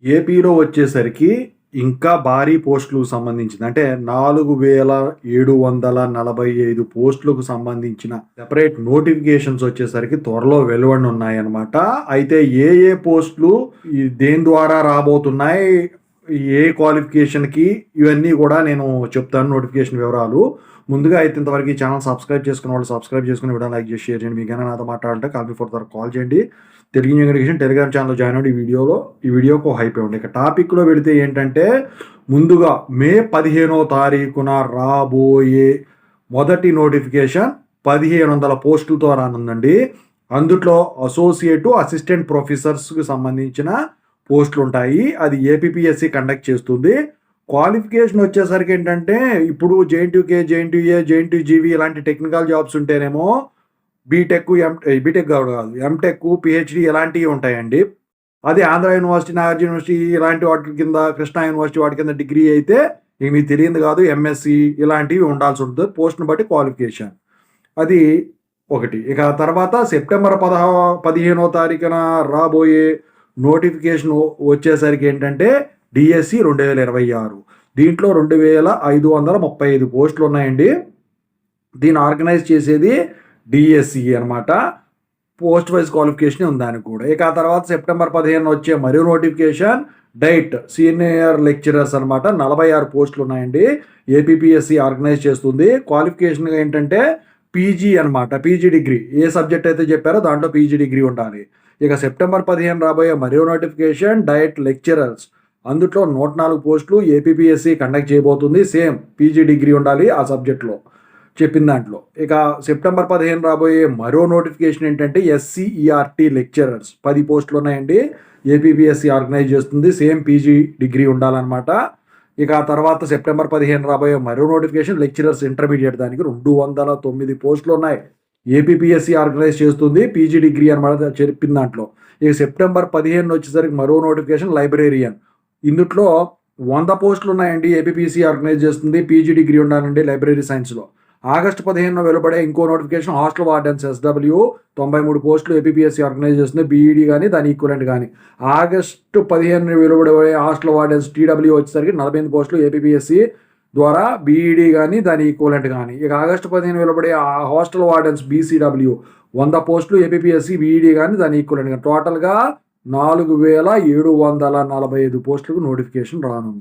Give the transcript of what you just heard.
ఏపీలో వచ్చేసరికి ఇంకా భారీ పోస్టులకు సంబంధించింది. అంటే 4745 పోస్టులకు సంబంధించిన సెపరేట్ నోటిఫికేషన్స్ వచ్చేసరికి త్వరలో వెలువడనున్నాయన్నమాట. అయితే ఏ ఏ పోస్టులు దేని ద్వారా రాబోతున్నాయి, ఏ క్వాలిఫికేషన్‌కి ఇవన్నీ కూడా నేను చెప్తాను నోటిఫికేషన్ వివరాలు. ముందుగా అయితే ఇంతవరకు ఈ ఛానల్ సబ్స్క్రైబ్ చేసుకున్న వాళ్ళు సబ్స్క్రైబ్ చేసుకొని వీడియోని లైక్ చేసి షేర్ చేయండి. మీకైనా నాతో మాట్లాడాలంటే కాల్ బిఫోర్ ద్వారా కాల్ చేయండి. తెలుగు ఇంజినీరింగ్ ఎడ్యుకేషన్ టెలిగ్రామ్ ఛానల్లో జాయిన్ అవ్వండి. ఈ వీడియోకి ఒక హైప్ ఇవ్వండి. ఇక టాపిక్లో వెళితే ఏంటంటే, ముందుగా మే 15వ తారీఖున రాబోయే మొదటి నోటిఫికేషన్ 1500 పోస్టులతో రానుందండి. అందుట్లో అసోసియేటు అసిస్టెంట్ ప్రొఫెసర్స్కి సంబంధించిన పోస్టులు ఉంటాయి. అది ఏపీపీఎస్సీ కండక్ట్ చేస్తుంది. క్వాలిఫికేషన్ వచ్చేసరికి ఏంటంటే, ఇప్పుడు జేఎన్టీయూకే, జేఎన్టీయూఏ, జేఎన్టీయూజీవీ ఇలాంటి టెక్నికల్ జాబ్స్ ఉంటేనేమో బీటెక్ కాదు, ఎంటెక్, పిహెచ్డి ఇలాంటివి ఉంటాయండి. అది ఆంధ్ర యూనివర్సిటీ, నాగార్జున యూనివర్సిటీ ఇలాంటి వాటి కింద, కృష్ణా యూనివర్సిటీ వాటి కింద డిగ్రీ అయితే మీకు తెలియదు కాదు, ఎంఎస్సి ఇలాంటివి ఉండాల్సి ఉంటుంది. పోస్ట్ని బట్టి క్వాలిఫికేషన్ అది ఒకటి. ఇక తర్వాత సెప్టెంబర్ 15వ తారీఖున రాబోయే నోటిఫికేషన్ వచ్చేసరికి ఏంటంటే డిఎస్సి 2026. దీంట్లో 2535 పోస్టులు ఉన్నాయండి. దీన్ని ఆర్గనైజ్ చేసేది డిఎస్సి అనమాట. పోస్ట్ వైజ్ క్వాలిఫికేషన్ ఉంది దానికి కూడా. ఇక ఆ తర్వాత సెప్టెంబర్ 15 వచ్చే మరో నోటిఫికేషన్ డైట్ సీనియర్ లెక్చరర్స్ అనమాట. 46 పోస్టులు ఉన్నాయండి. ఏపీపీఎస్సీ ఆర్గనైజ్ చేస్తుంది. క్వాలిఫికేషన్ ఏంటంటే పీజీ అనమాట. పీజీ డిగ్రీ ఏ సబ్జెక్ట్ అయితే చెప్పారో దాంట్లో పీజీ డిగ్రీ ఉండాలి. ఇక సెప్టెంబర్ 15 రాబోయే మరో నోటిఫికేషన్ డైట్ లెక్చరర్స్. అందుట్లో 104 పోస్టులు ఏపీపీఎస్సీ కండక్ట్ చేయబోతుంది. సేమ్ పీజీ డిగ్రీ ఉండాలి ఆ సబ్జెక్ట్లో చెప్పిన దాంట్లో. ఇక సెప్టెంబర్ 15 రాబోయే మరో నోటిఫికేషన్ ఏంటంటే ఎస్సీఈఆర్టీ లెక్చరర్స్. 10 పోస్టులు ఉన్నాయండి. ఏపీపీఎస్సీ ఆర్గనైజ్ చేస్తుంది. సేమ్ పీజీ డిగ్రీ ఉండాలన్నమాట. ఇక ఆ తర్వాత సెప్టెంబర్ 15 రాబోయే మరో నోటిఫికేషన్ లెక్చరర్స్ ఇంటర్మీడియట్. దానికి 209 పోస్టులు ఉన్నాయి. ఏపీపీఎస్సీ ఆర్గనైజ్ చేస్తుంది. పీజీ డిగ్రీ అనమాట చెప్పిన దాంట్లో. ఇక సెప్టెంబర్ 15 వచ్చేసరికి మరో నోటిఫికేషన్ లైబ్రేరియన్. ఇందుట్లో 100 పోస్టులు ఉన్నాయండి. ఏపీపీఎస్సీ ఆర్గనైజ్ చేస్తుంది. పీజీ డిగ్రీ ఉండాలండి లైబ్రరీ సైన్స్లో. ఆగస్టు 15 వెలువడే ఇంకో నోటిఫికేషన్ హాస్టల్ వార్డెన్స్ ఎస్డబ్ల్యూ. 93 పోస్టులు ఏపీపీఎస్సీ ఆర్గనైజ్ చేస్తుంది. బీఈడీ కానీ దాని ఈక్వలెంట్ కానీ. ఆగస్టు 15 వెలువడే హాస్టల్ వార్డెన్స్ టీడబ్ల్యూ వచ్చేసరికి 48 పోస్టులు ఏపీపీఎస్సీ ద్వారా బీఈడీ కానీ దాని ఈక్వలెంట్ కానీ. ఇక ఆగస్టు 15 వెలువడే హాస్టల్ వార్డెన్స్ బీసీడబ్ల్యూ 100 పోస్టులు ఏపీపీఎస్సీ బీఈడీ కానీ దాని ఈక్వలెంట్ కానీ. టోటల్గా 4745 పోస్టులకు నోటిఫికేషన్ రానుంది.